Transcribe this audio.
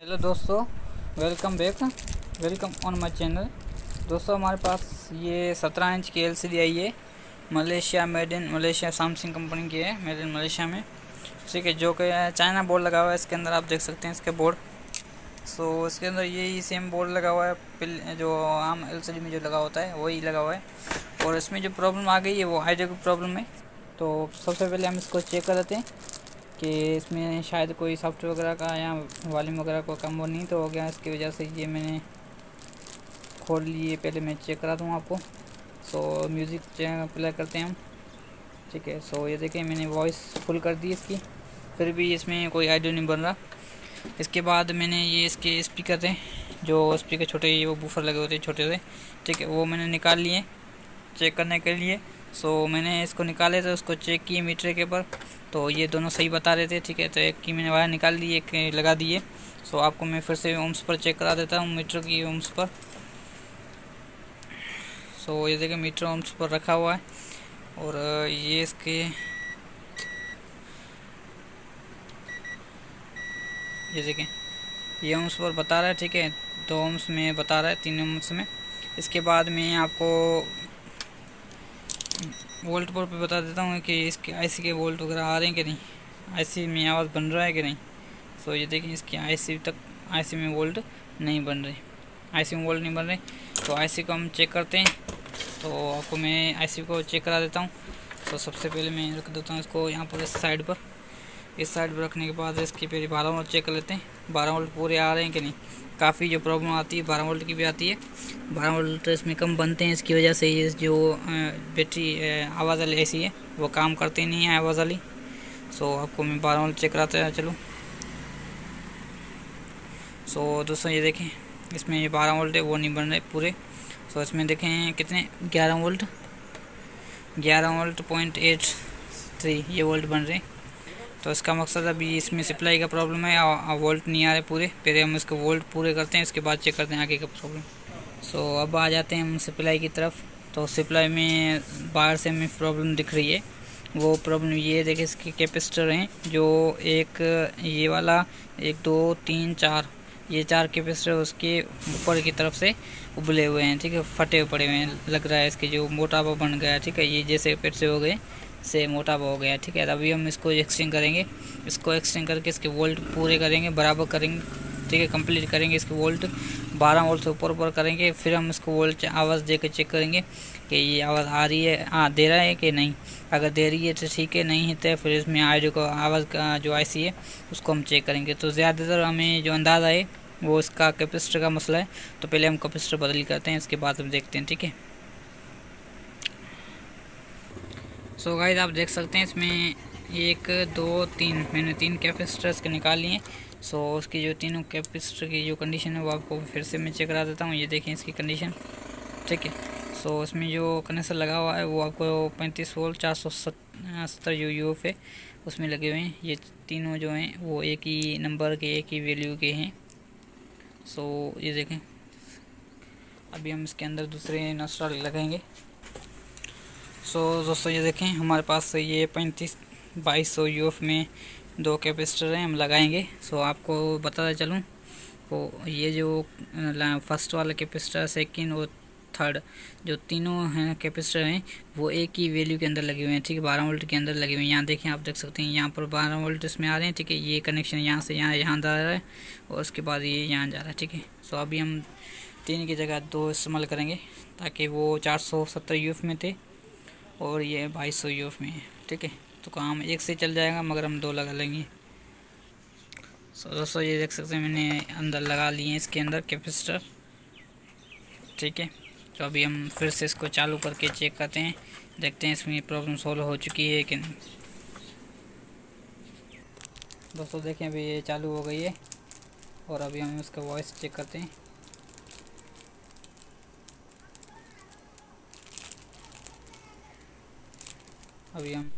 Hello दोस्तों, welcome on my channel. दोस्तों, हमारे पास ये 17 इंच की एलसीडी आई है। Malaysia, made in Malaysia, Samsung company की है, मेड इन मलेशिया में। ठीक है, जो कि चाइना बोर्ड लगा हुआ है इसके अंदर। आप देख सकते हैं इसके बोर्ड। इसके अंदर यही सेम बोर्ड लगा हुआ है, जो आम एलसीडी में जो लगा होता है वही लगा हुआ है। और इसमें जो प्रॉब्लम आ गई है वो ऑडियो की प्रॉब्लम है। तो सबसे पहले हम इसको चेक कर लेते हैं कि इसमें शायद कोई सॉफ्टवेयर वगैरह का या वॉल्यूम वगैरह को कम वो नहीं तो हो गया। इसकी वजह से ये मैंने खोल लिए। पहले मैं चेक करा दूँ आपको। म्यूज़िक प्ले करते हैं हम। ठीक है, ये देखें, मैंने वॉइस फुल कर दी इसकी, फिर भी इसमें कोई ऑडियो नहीं बन रहा। इसके बाद मैंने ये इसके स्पीकर थे, जो स्पीकर छोटे, वो बूफर लगे होते हैं छोटे से। ठीक है, वो मैंने निकाल लिए चेक करने के लिए। मैंने इसको निकाले थे, उसको चेक किए मीटर के पर, तो ये दोनों सही बता रहे थे। ठीक है, तो एक की मैंने वायर निकाल दी, एक लगा दिए। आपको मैं फिर से ओम्स पर चेक करा देता हूँ, मीटर की ओम्स पर। ये देखिए, मीटर ओम्स पर रखा हुआ है। और ये इसके ये देखें, ये ओम्स पर बता रहा है। ठीक है, 2 ओम्स में बता रहा है, 3 ओम्स में। इसके बाद मैं आपको वोल्ट पर पे बता देता हूँ कि इसके आईसी के वोल्ट वगैरह आ रहे हैं कि नहीं, आईसी में आवाज़ बन रहा है कि नहीं। ये देखिए, इसकी आईसी में वोल्ट नहीं बन रहे, आईसी में वोल्ट नहीं बन रहे। तो आईसी को हम चेक करते हैं। तो आपको मैं आईसी को चेक करा देता हूँ। सबसे पहले मैं रख देता हूँ इसको यहाँ पर, इस साइड पर। इस साइड पर रखने के बाद इसकी पहले 12 वोल्ट चेक कर लेते हैं, 12 वोल्ट पूरे आ रहे हैं कि नहीं। काफ़ी जो प्रॉब्लम आती है 12 वोल्ट की भी आती है। 12 वोल्ट इसमें कम बनते हैं, इसकी वजह से ये जो बैटरी आवाज़ वाली ऐसी है वो काम करती नहीं है, आवाज़ वाली। आपको मैं 12 वोल्ट चेक कराता चलूँ। दोस्तों, ये देखें, इसमें ये 12 वोल्ट है वो नहीं बन रहे पूरे। इसमें देखें कितने, 11 वोल्ट .83 ये वोल्ट बन रहे हैं। तो इसका मकसद अभी इसमें सप्लाई का प्रॉब्लम है, वोल्ट नहीं आ रहे पूरे। पहले हम इसको वोल्ट पूरे करते हैं, इसके बाद चेक करते हैं आगे का प्रॉब्लम। अब आ जाते हैं हम सप्लाई की तरफ। सप्लाई में बाहर से हमें प्रॉब्लम दिख रही है। वो प्रॉब्लम ये देखिए, इसके कैपेसिटर हैं, जो एक ये वाला, 1 2 3 4, ये 4 कैपेसिटर उसके ऊपर की तरफ से उबले हुए हैं। ठीक है, फटे पड़े हुए हैं, लग रहा है इसके जो मोटापा बन गया। ठीक है, ये जैसे पेट से हो गए से मोटापा हो गया। ठीक है, अभी हम इसको एक्सचेंज करेंगे। इसको एक्सचेंज करके इसके वोल्ट पूरे करेंगे, बराबर करेंगे। ठीक है, कंप्लीट करेंगे। इसके वोल्ट 12 वोल्ट से ऊपर करेंगे। फिर हम इसको वोल्ट आवाज़ दे के चेक करेंगे कि ये आवाज़ आ रही है, दे रहा है कि नहीं। अगर दे रही है तो ठीक है, नहीं है तो फिर इसमें ऑडियो को आवाज़ का जो आईसी है उसको हम चेक करेंगे। ज़्यादातर हमें जो अंदाज़ा है वो इसका कैपेसिटर का मसला है। तो पहले हम कैपेसिटर बदल करते हैं, इसके बाद हम देखते हैं। ठीक है, गाइस, आप देख सकते हैं इसमें 1 2 3 मैंने 3 कैपेसिटर इसके निकाल लिए। उसकी जो तीनों कैपेसिटर की जो कंडीशन है वो आपको फिर से मैं चेक करा देता हूँ। ये देखें इसकी कंडीशन। ठीक है, इसमें जो कनेक्शन लगा हुआ है वो आपको 35 वोल्ट 470 UUF है, उसमें लगे हुए हैं। ये तीनों जो हैं वो एक ही नंबर के, एक ही वैल्यू के हैं। ये देखें, अभी हम इसके अंदर दूसरे नस्ट्रल लगाएंगे। दोस्तों, ये देखें, हमारे पास ये 2200 UF में 2 कैपेसिटर हैं, हम लगाएंगे। आपको बताता चलूँ, ये जो फर्स्ट वाला कैपेसिटर, सेकंड और थर्ड, जो तीनों हैं कैपेसिटर हैं वो एक ही वैल्यू के अंदर लगे हुए हैं। ठीक है, 12 वोल्ट के अंदर लगे हुए हैं। यहाँ देखें, आप देख सकते हैं यहाँ पर 12 वोल्ट इसमें आ रहे हैं। ठीक है, ये कनेक्शन यहाँ से यहाँ जा रहा है और उसके बाद ये यहाँ जा रहा है। ठीक है, अभी हम 3 की जगह 2 इस्तेमाल करेंगे, ताकि वो 470 UF में थे और ये 2200 UF में है। ठीक है, तो काम एक से चल जाएगा, मगर हम 2 लगा लेंगे। दोस्तों, ये देख सकते हैं मैंने अंदर लगा लिए हैं इसके अंदर कैपेसिटर। ठीक है, तो अभी हम फिर से इसको चालू करके चेक करते हैं, देखते हैं इसमें प्रॉब्लम सॉल्व हो चुकी है कि नहीं। दोस्तों, देखें, अभी ये चालू हो गई है और अभी हम इसका वॉइस चेक करते हैं। अभी हम